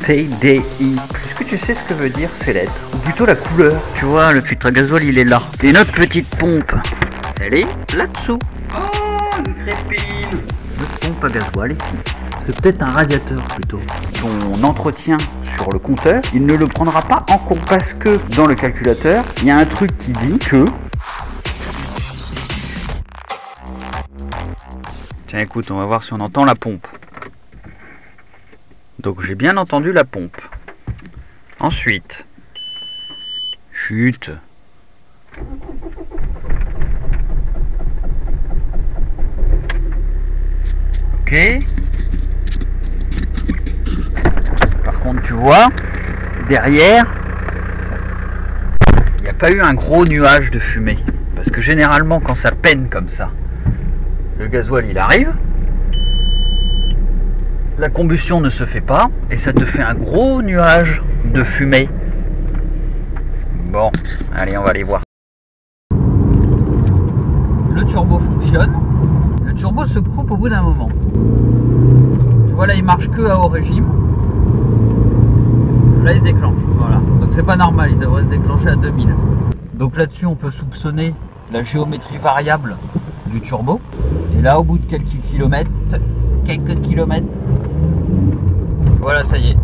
TDI. Est-ce que tu sais ce que veut dire ces lettres? Ou plutôt la couleur? Tu vois, le filtre à gasoil il est là. Et notre petite pompe, elle est là-dessous. Oh, une crépine. Notre pompe à gasoil ici. C'est peut-être un radiateur plutôt. Ton entretien sur le compteur, il ne le prendra pas en compte parce que dans le calculateur, il y a un truc qui dit que... Tiens, écoute, on va voir si on entend la pompe. Donc j'ai bien entendu la pompe. Ensuite, chut. Ok. Par contre, tu vois, derrière, il n'y a pas eu un gros nuage de fumée. Parce que généralement, quand ça peine comme ça, le gasoil il arrive, la combustion ne se fait pas et ça te fait un gros nuage de fumée. Bon, allez, on va aller voir. Le turbo fonctionne. Le turbo se coupe au bout d'un moment. Tu vois là, il marche que à haut régime. Là, il se déclenche. Voilà. Donc c'est pas normal, il devrait se déclencher à 2000. Donc là-dessus, on peut soupçonner la géométrie variable du turbo. Et là, au bout de quelques kilomètres, voilà, ça y est.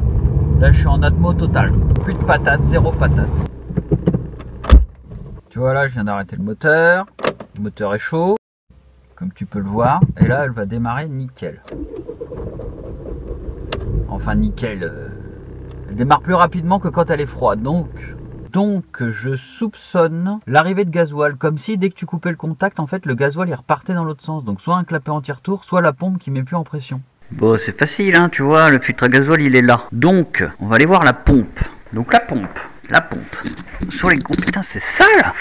Là, je suis en atmo total. Plus de patate, zéro patate. Tu vois, là, je viens d'arrêter le moteur. Le moteur est chaud, comme tu peux le voir. Et là, elle va démarrer nickel. Enfin, nickel. Elle démarre plus rapidement que quand elle est froide. Donc, je soupçonne l'arrivée de gasoil. Comme si, dès que tu coupais le contact, en fait, le gasoil, il repartait dans l'autre sens. Donc, soit un clapet anti-retour, soit la pompe qui met plus en pression. Bon, c'est facile, hein, tu vois, le filtre à gasoil, il est là. Donc, on va aller voir la pompe. Donc, la pompe. Sur les... Oh putain, c'est ça, là.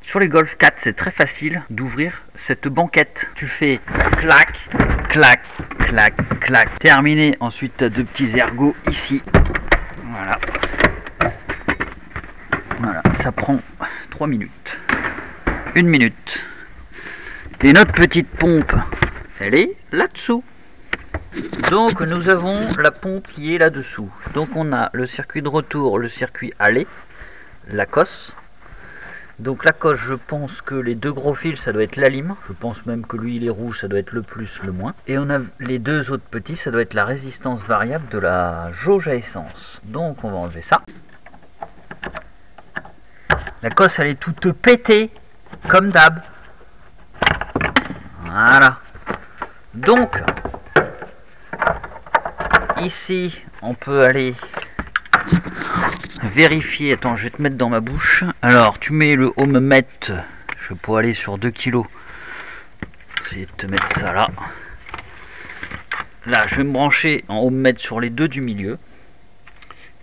Sur les Golf 4, c'est très facile d'ouvrir cette banquette. Tu fais clac, clac, clac, clac. Terminé. Ensuite, tu as deux petits ergots ici. Voilà. Voilà, ça prend 3 minutes. 1 minute. Et notre petite pompe, elle est là-dessous. Donc nous avons la pompe qui est là-dessous. Donc on a le circuit de retour, le circuit aller, la cosse. Donc la cosse, je pense que les deux gros fils, ça doit être la lime. Je pense même que lui il est rouge, ça doit être le plus, le moins. Et on a les deux autres petits, ça doit être la résistance variable de la jauge à essence. Donc on va enlever ça. La cosse, elle est toute pétée, comme d'hab. Voilà. Donc, ici, on peut aller vérifier. Attends, je vais te mettre dans ma bouche. Alors, tu mets le ohmmètre. Je vais pouvoir aller sur 2 kg. Essayer de te mettre ça là. Là, je vais me brancher en ohmmètre sur les deux du milieu.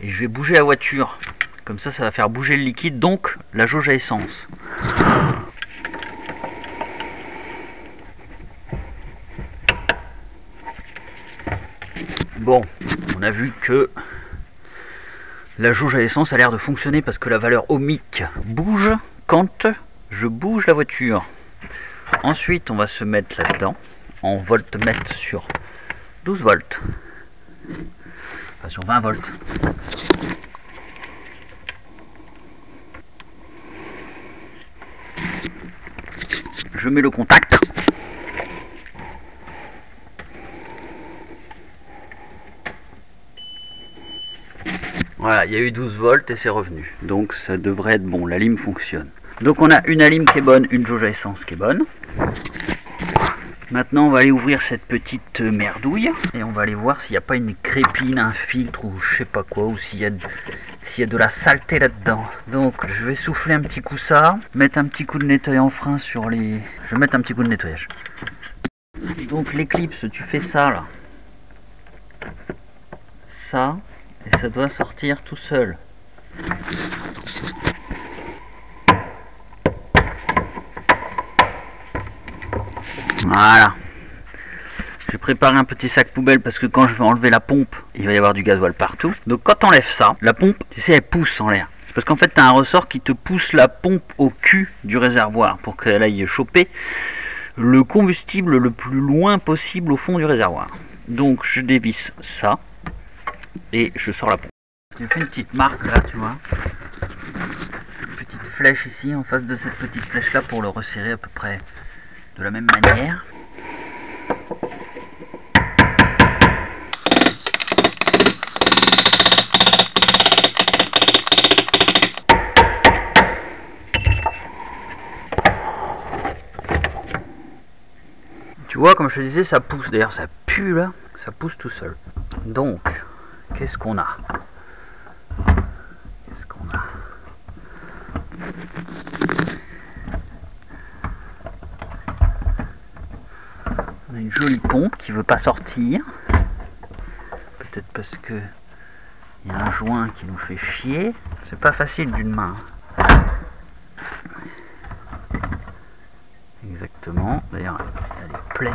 Et je vais bouger la voiture. Comme ça, ça va faire bouger le liquide, donc la jauge à essence. Bon, on a vu que la jauge à essence a l'air de fonctionner parce que la valeur ohmique bouge quand je bouge la voiture. Ensuite, on va se mettre là-dedans en voltmètre sur 12 volts. Enfin, sur 20 volts. Je mets le contact. Voilà, il y a eu 12 volts et c'est revenu. Donc ça devrait être bon, la lime fonctionne. Donc on a une lime qui est bonne, une jauge à essence qui est bonne. Maintenant on va aller ouvrir cette petite merdouille et on va aller voir s'il n'y a pas une crépine, un filtre ou je sais pas quoi, ou s'il y a de la saleté là-dedans. Donc je vais souffler un petit coup ça, mettre un petit coup de nettoyant frein sur les... Je vais mettre un petit coup de nettoyage. Donc l'éclipse, tu fais ça là. Ça, et ça doit sortir tout seul. Voilà. J'ai préparé un petit sac poubelle parce que quand je vais enlever la pompe, il va y avoir du gasoil partout. Donc quand on enlève ça, la pompe, tu sais, elle pousse en l'air. C'est parce qu'en fait, tu as un ressort qui te pousse la pompe au cul du réservoir pour qu'elle aille choper le combustible le plus loin possible au fond du réservoir. Donc je dévisse ça. et je sors la pompe. J'ai fait une petite marque là, tu vois. Une petite flèche ici en face de cette petite flèche là pour le resserrer à peu près de la même manière. Tu vois, comme je te disais, ça pousse. D'ailleurs, ça pue là. Ça pousse tout seul. Donc, qu'est-ce qu'on a? Qu'est-ce qu'on a? On a une jolie pompe qui veut pas sortir. Peut-être parce que il y a un joint qui nous fait chier. C'est pas facile d'une main. Exactement. D'ailleurs, elle est pleine.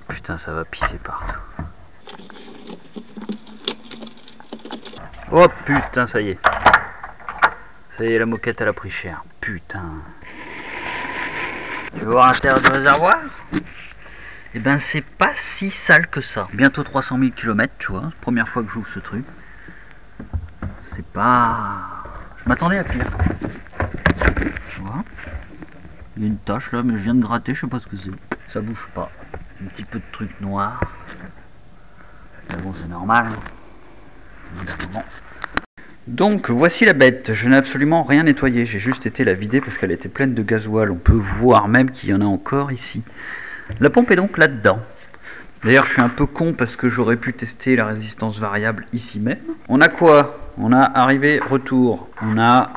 Putain, ça va pisser partout. Oh putain, ça y est. Ça y est, la moquette, elle a pris cher. Putain. Tu veux voir l'intérieur du réservoir? Eh ben, c'est pas si sale que ça. Bientôt 300 000 km, tu vois. Première fois que j'ouvre ce truc. C'est pas... Je m'attendais à pire. Tu vois? Il y a une tache là, mais je viens de gratter, je sais pas ce que c'est. Ça bouge pas. Un petit peu de truc noir. Mais bon, c'est normal. Évidemment. Donc, voici la bête. Je n'ai absolument rien nettoyé. J'ai juste été la vider parce qu'elle était pleine de gasoil. On peut voir même qu'il y en a encore ici. La pompe est donc là-dedans. D'ailleurs, je suis un peu con parce que j'aurais pu tester la résistance variable ici même. On a quoi? On a arrivé, retour. On a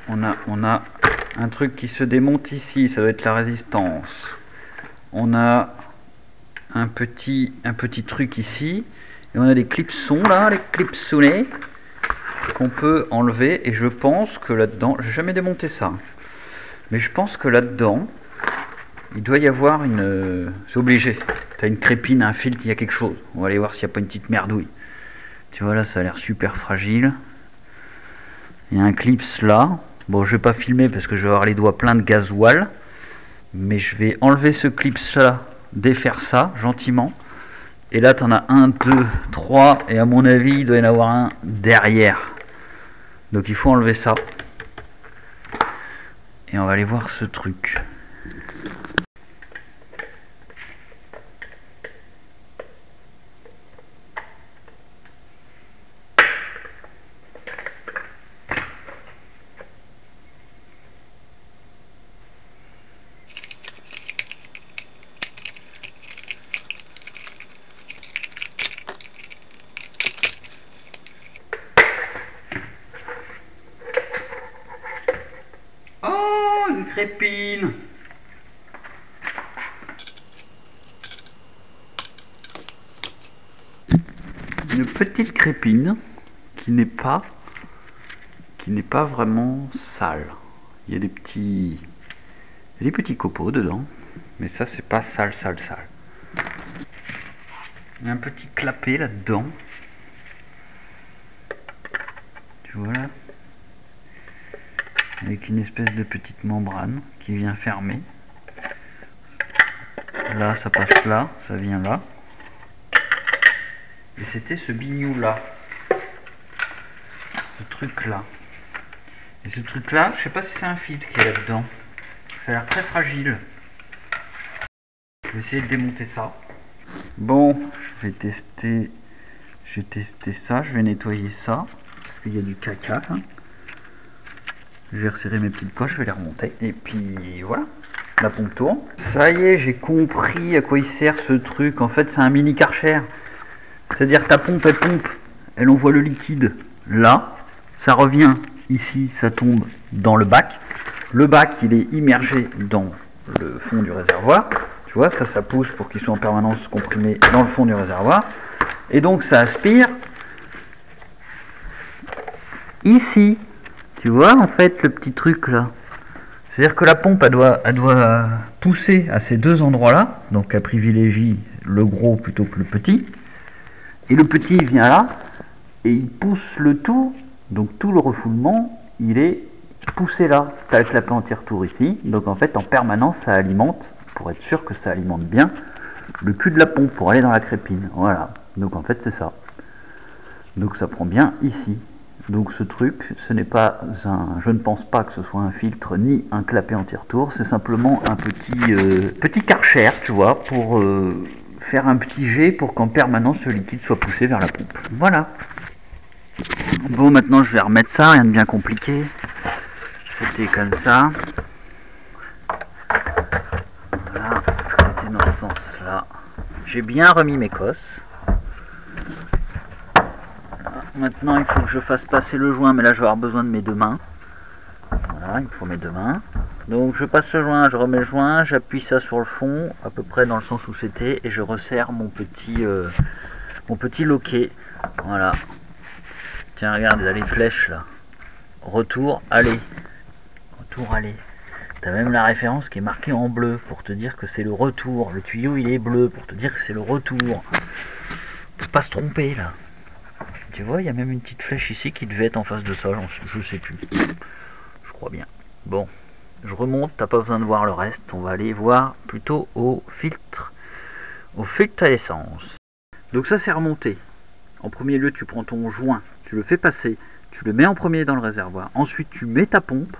un truc qui se démonte ici. Ça doit être la résistance. On a un petit truc ici. Et on a des clipsons là, les clipsonnés, qu'on peut enlever. Et je pense que là-dedans, j'ai jamais démonté ça. Mais je pense que là-dedans, il doit y avoir une... C'est obligé. Tu as une crépine, un filtre, il y a quelque chose. On va aller voir s'il n'y a pas une petite merdouille. Tu vois là, ça a l'air super fragile. Il y a un clips là. Bon, je vais pas filmer parce que je vais avoir les doigts pleins de gasoil. Mais je vais enlever ce clips là, défaire ça gentiment. Et là, tu en as 1, 2, 3. Et à mon avis, il doit y en avoir un derrière. Donc il faut enlever ça. Et on va aller voir ce truc. Oh, une crépine! Une petite crépine qui n'est pas vraiment sale. Il y a des petits copeaux dedans, mais ça c'est pas sale. Il y a un petit clapet là-dedans. Tu vois là? Avec une espèce de petite membrane qui vient fermer. Là ça passe là, ça vient là. Et c'était ce bignou là. Ce truc là. Et ce truc là, je sais pas si c'est un filtre qui est là-dedans. Ça a l'air très fragile. Je vais essayer de démonter ça. Bon, je vais tester ça, je vais nettoyer ça. Parce qu'il y a du caca là. Je vais resserrer mes petites poches, je vais les remonter. Et puis voilà, la pompe tourne. Ça y est, j'ai compris à quoi il sert ce truc. En fait, c'est un mini Karcher. C'est-à-dire ta pompe, elle envoie le liquide là. Ça revient ici, ça tombe dans le bac. Le bac, il est immergé dans le fond du réservoir. Tu vois, ça pousse pour qu'il soit en permanence comprimé dans le fond du réservoir. Et donc, ça aspire ici. Tu vois, en fait, le petit truc là. C'est-à-dire que la pompe, elle doit pousser à ces deux endroits-là. Donc, elle privilégie le gros plutôt que le petit. Et le petit, il vient là. Et il pousse le tout. Donc, tout le refoulement, il est poussé là. Tu as le clapet anti-retour ici. Donc, en fait, en permanence, ça alimente pour être sûr que ça alimente bien le cul de la pompe pour aller dans la crépine. Voilà, donc en fait c'est ça. Donc ça prend bien ici. Donc ce truc, ce n'est pas je ne pense pas que ce soit un filtre ni un clapet anti-retour, c'est simplement un petit karcher, tu vois, pour faire un petit jet pour qu'en permanence le liquide soit poussé vers la pompe. Voilà. Bon, maintenant je vais remettre ça, rien de bien compliqué. C'était comme ça. Voilà, c'était dans ce sens-là. J'ai bien remis mes cosses. Maintenant, il faut que je fasse passer le joint, mais là, je vais avoir besoin de mes deux mains. Voilà, il me faut mes deux mains. Donc, je passe le joint, je remets le joint, j'appuie ça sur le fond, à peu près dans le sens où c'était, et je resserre mon petit loquet. Voilà. Tiens, regarde, il y a les flèches, là. Retour, aller. Retour, aller. T'as même la référence qui est marquée en bleu, pour te dire que c'est le retour. Le tuyau, il est bleu, pour te dire que c'est le retour. Faut pas se tromper, là. Tu vois, il y a même une petite flèche ici qui devait être en face de ça, je sais plus. Je crois bien. Bon, je remonte, t'as pas besoin de voir le reste. On va aller voir plutôt au filtre à essence. Donc ça c'est remonté. En premier lieu, tu prends ton joint, tu le fais passer, tu le mets en premier dans le réservoir. Ensuite, tu mets ta pompe,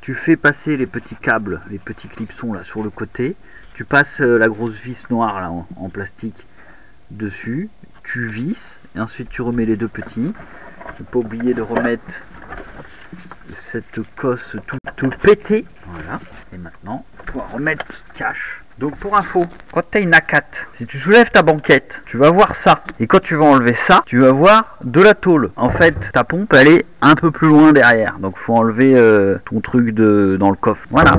tu fais passer les petits câbles, les petits clipsons là sur le côté. Tu passes la grosse vis noire là en plastique dessus. Tu visses et ensuite tu remets les deux petits. Ne pas oublier de remettre cette cosse tout pétée. Voilà. Et maintenant, on va remettre cash. Donc pour info, quand tu as une A4, si tu soulèves ta banquette, tu vas voir ça. Et quand tu vas enlever ça, tu vas voir de la tôle. En fait, ta pompe, elle est un peu plus loin derrière. Donc il faut enlever ton truc dans le coffre. Voilà.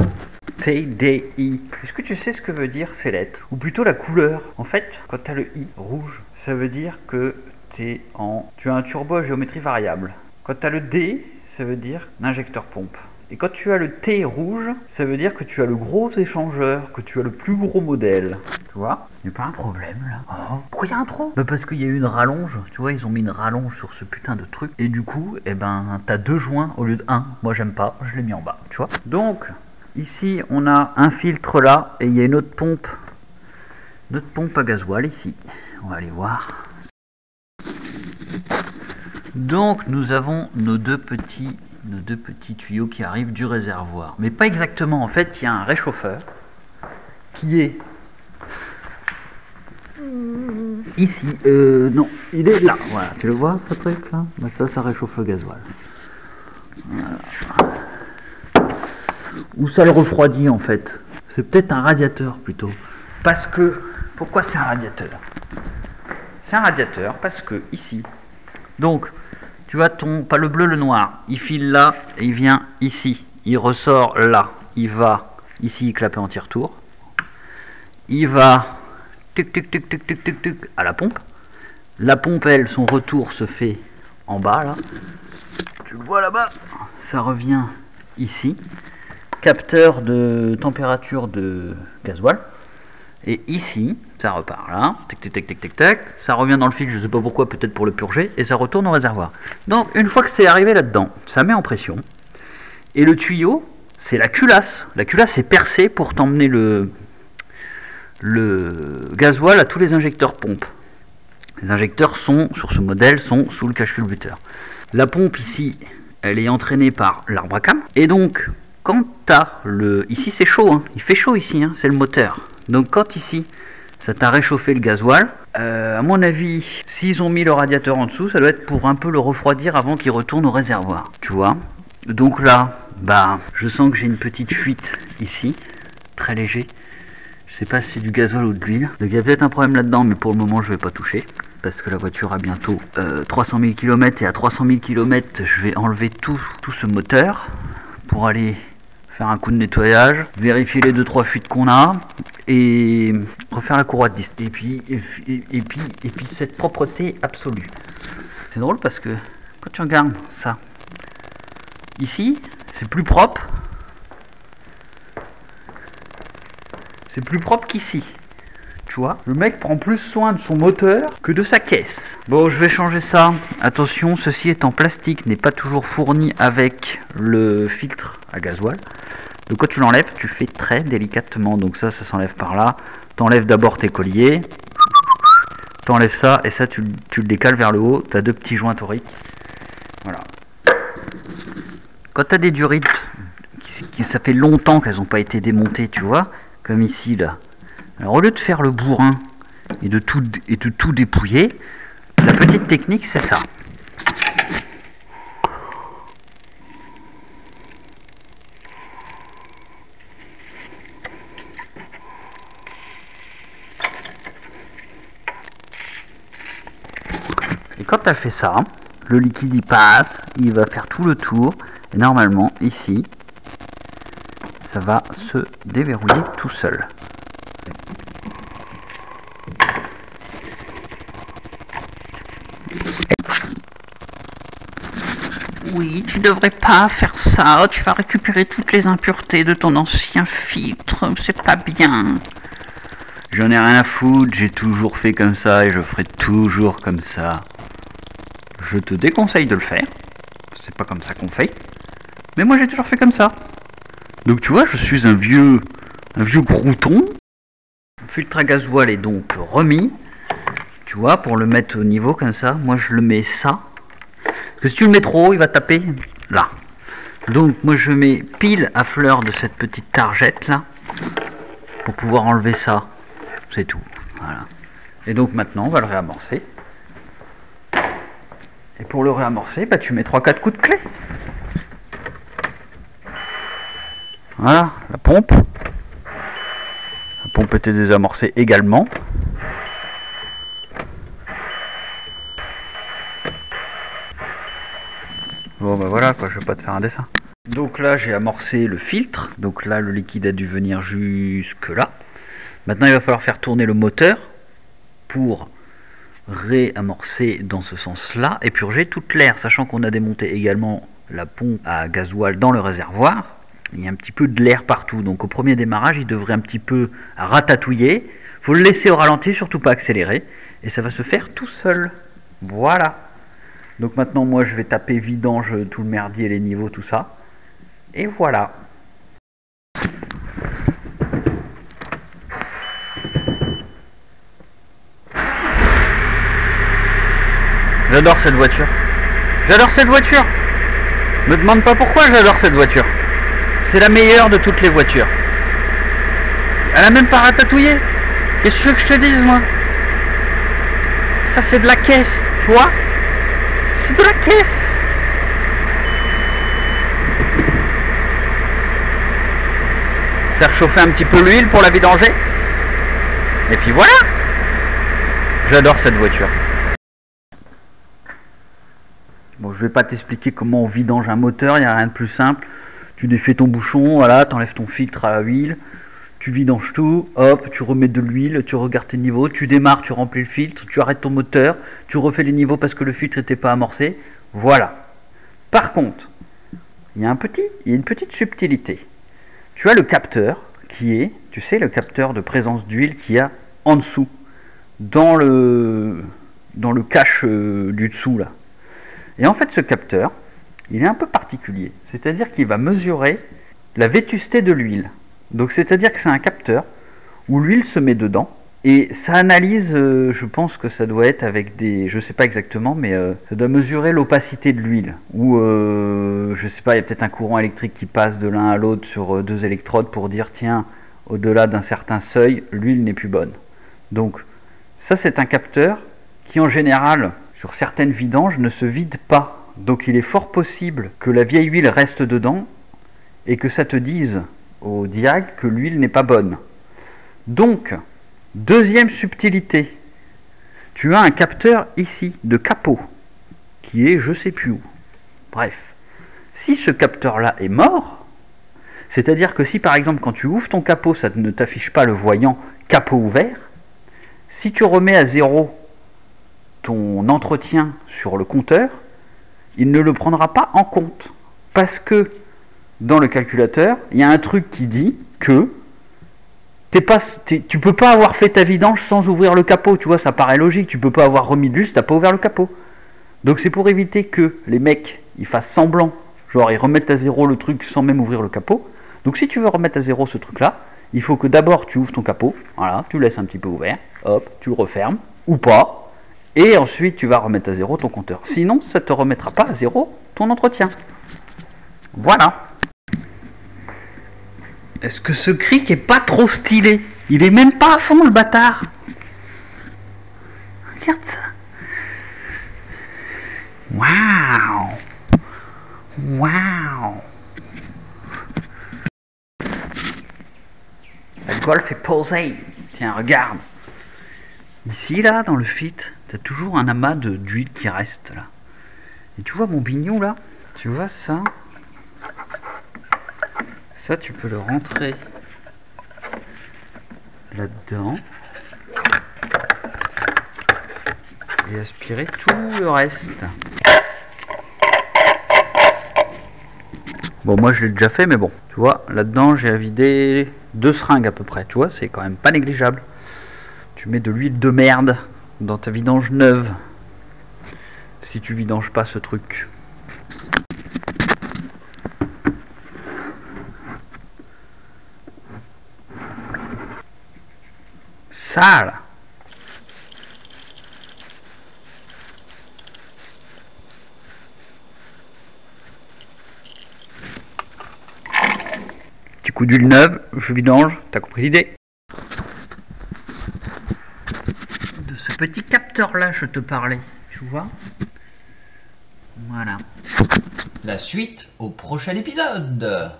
TDI. Est-ce que tu sais ce que veut dire ces lettres? Ou plutôt la couleur? En fait, quand tu as le I rouge, ça veut dire que tu as un turbo à géométrie variable. Quand tu as le D, ça veut dire l'injecteur pompe. Et quand tu as le T rouge, ça veut dire que tu as le gros échangeur, que tu as le plus gros modèle. Tu vois? Il n'y a pas un problème là. Oh. Pourquoi il y a un trou? Bah parce qu'il y a eu une rallonge. Tu vois, ils ont mis une rallonge sur ce putain de truc. Et du coup, eh ben, t'as deux joints au lieu de un. Moi, j'aime pas. Je l'ai mis en bas. Tu vois? Donc, ici, on a un filtre là. Et il y a une autre pompe. Notre pompe à gasoil ici. On va aller voir. Donc, nous avons nos deux petits tuyaux qui arrivent du réservoir. Mais pas exactement. En fait, il y a un réchauffeur qui est ici. Non, il est là. Voilà, tu le vois, ce truc là? Bah, ça réchauffe le gasoil. Voilà. Ou ça le refroidit en fait. C'est peut-être un radiateur plutôt. Parce que, pourquoi c'est un radiateur? C'est un radiateur parce que ici, donc, tu vois pas le bleu, le noir, il file là et il vient ici. Il ressort là. Il va ici, clapet anti-retour. Il va à la pompe. La pompe, elle, son retour se fait en bas là. Tu le vois là-bas. Ça revient ici. Capteur de température de gasoil. Et ici, ça repart là, tac, ça revient dans le fil, je ne sais pas pourquoi, peut-être pour le purger, et ça retourne au réservoir. Donc, une fois que c'est arrivé là-dedans, ça met en pression, et le tuyau, c'est la culasse. La culasse est percée pour t'emmener le gasoil à tous les injecteurs pompes. Les injecteurs sur ce modèle, sont sous le cache-culbuteur. La pompe ici, elle est entraînée par l'arbre à cam, et donc, quand tu as ici c'est chaud, hein, il fait chaud ici, hein, c'est le moteur. Donc quand ici, ça t'a réchauffé le gasoil, à mon avis, s'ils ont mis le radiateur en dessous, ça doit être pour un peu le refroidir avant qu'il retourne au réservoir. Tu vois? Donc là, bah, je sens que j'ai une petite fuite ici, très léger. Je sais pas si c'est du gasoil ou de l'huile. Donc il y a peut-être un problème là-dedans, mais pour le moment, je vais pas toucher. Parce que la voiture a bientôt 300 000 km, et à 300 000 km, je vais enlever tout ce moteur pour aller faire un coup de nettoyage, vérifier les 2-3 fuites qu'on a et refaire la courroie de disque. Et puis cette propreté absolue. C'est drôle parce que quand tu regardes ça, ici, c'est plus propre. C'est plus propre qu'ici. Tu vois, le mec prend plus soin de son moteur que de sa caisse. Bon, je vais changer ça. Attention, ceci est en plastique, n'est pas toujours fourni avec le filtre à gasoil. Donc quand tu l'enlèves, tu fais très délicatement. Donc ça s'enlève par là. T'enlèves d'abord tes colliers. T'enlèves ça et ça tu le décales vers le haut. T'as deux petits joints toriques. Voilà. Quand t'as des durites, ça fait longtemps qu'elles n'ont pas été démontées, tu vois, comme ici là. Alors au lieu de faire le bourrin et de tout dépouiller, la petite technique c'est ça. Et quand tu as fait ça, le liquide il passe, il va faire tout le tour, et normalement ici, ça va se déverrouiller tout seul. Oui, tu devrais pas faire ça, tu vas récupérer toutes les impuretés de ton ancien filtre, c'est pas bien. J'en ai rien à foutre, j'ai toujours fait comme ça et je ferai toujours comme ça. Je te déconseille de le faire, c'est pas comme ça qu'on fait, mais moi j'ai toujours fait comme ça. Donc tu vois, je suis un vieux crouton. Le filtre à gasoil est donc remis, tu vois, pour le mettre au niveau comme ça, moi je le mets ça. Parce que si tu le mets trop haut, il va taper là. Donc moi je mets pile à fleur de cette petite targette là, pour pouvoir enlever ça. C'est tout. Voilà. Et donc maintenant on va le réamorcer. Et pour le réamorcer, bah, tu mets 3-4 coups de clé. Voilà, la pompe. La pompe était désamorcée également. Bon bah voilà quoi, je vais pas te faire un dessin. Donc là j'ai amorcé le filtre. Donc là le liquide a dû venir jusque là. Maintenant il va falloir faire tourner le moteur pour réamorcer dans ce sens-là et purger toute l'air, sachant qu'on a démonté également la pompe à gasoil dans le réservoir. Il y a un petit peu de l'air partout, donc au premier démarrage il devrait un petit peu ratatouiller. Il faut le laisser au ralenti, surtout pas accélérer, et ça va se faire tout seul. Voilà. Donc maintenant moi je vais taper vidange, tout le merdier, les niveaux, tout ça. Et voilà. J'adore cette voiture. J'adore cette voiture. Me demande pas pourquoi j'adore cette voiture. C'est la meilleure de toutes les voitures. Elle a même pas ratatouillé. Qu'est-ce que tu veux que je te dise moi? Ça c'est de la caisse, tu vois? C'est de la caisse. Faire chauffer un petit peu l'huile pour la vidanger. Et puis voilà. J'adore cette voiture. Bon, je vais pas t'expliquer comment on vidange un moteur, il n'y a rien de plus simple. Tu défais ton bouchon, voilà, t'enlèves ton filtre à huile, tu vidanges tout, hop, tu remets de l'huile, tu regardes tes niveaux, tu démarres, tu remplis le filtre, tu arrêtes ton moteur, tu refais les niveaux parce que le filtre n'était pas amorcé. Voilà. Par contre, il y a une petite subtilité. Tu as le capteur qui est, tu sais, le capteur de présence d'huile qu'il y a en dessous, dans le cache du dessous là. Et en fait, ce capteur, il est un peu particulier. C'est-à-dire qu'il va mesurer la vétusté de l'huile. Donc, c'est-à-dire que c'est un capteur où l'huile se met dedans. Et ça analyse, je pense que ça doit être avec des... Je ne sais pas exactement, mais ça doit mesurer l'opacité de l'huile. Ou, je ne sais pas, il y a peut-être un courant électrique qui passe de l'un à l'autre sur deux électrodes pour dire, tiens, au-delà d'un certain seuil, l'huile n'est plus bonne. Donc, ça, c'est un capteur qui, en général... sur certaines vidanges, ne se vide pas. Donc il est fort possible que la vieille huile reste dedans et que ça te dise au diag que l'huile n'est pas bonne. Donc, deuxième subtilité, tu as un capteur ici de capot qui est je sais plus où. Bref, si ce capteur-là est mort, c'est-à-dire que si par exemple quand tu ouvres ton capot, ça ne t'affiche pas le voyant capot ouvert, si tu remets à zéro ton entretien sur le compteur, il ne le prendra pas en compte. Parce que dans le calculateur, il y a un truc qui dit que tu peux pas avoir fait ta vidange sans ouvrir le capot. Tu vois, ça paraît logique. Tu peux pas avoir remis de l'huile si tu n'as pas ouvert le capot. Donc c'est pour éviter que les mecs ils fassent semblant, genre ils remettent à zéro le truc sans même ouvrir le capot. Donc si tu veux remettre à zéro ce truc-là, il faut que d'abord tu ouvres ton capot, voilà, tu laisses un petit peu ouvert, hop, tu le refermes, ou pas, et ensuite tu vas remettre à zéro ton compteur. Sinon, ça ne te remettra pas à zéro ton entretien. Voilà. Est-ce que ce cric est pas trop stylé? Il est même pas à fond le bâtard. Regarde ça. Waouh. Waouh. Le golf est posé. Tiens, regarde. Ici, là, dans le fit, t'as toujours un amas d'huile qui reste, là. Et tu vois mon bignou, là? Tu vois ça? Ça, tu peux le rentrer là-dedans. Et aspirer tout le reste. Bon, moi je l'ai déjà fait, mais bon, tu vois, là-dedans j'ai à vider 2 seringues à peu près, tu vois, c'est quand même pas négligeable. Tu mets de l'huile de merde dans ta vidange neuve, si tu vidanges pas ce truc. Sale. Petit coup d'huile neuve, je vidange, t'as compris l'idée? De ce petit capteur là je te parlais, tu vois? Voilà. La suite au prochain épisode.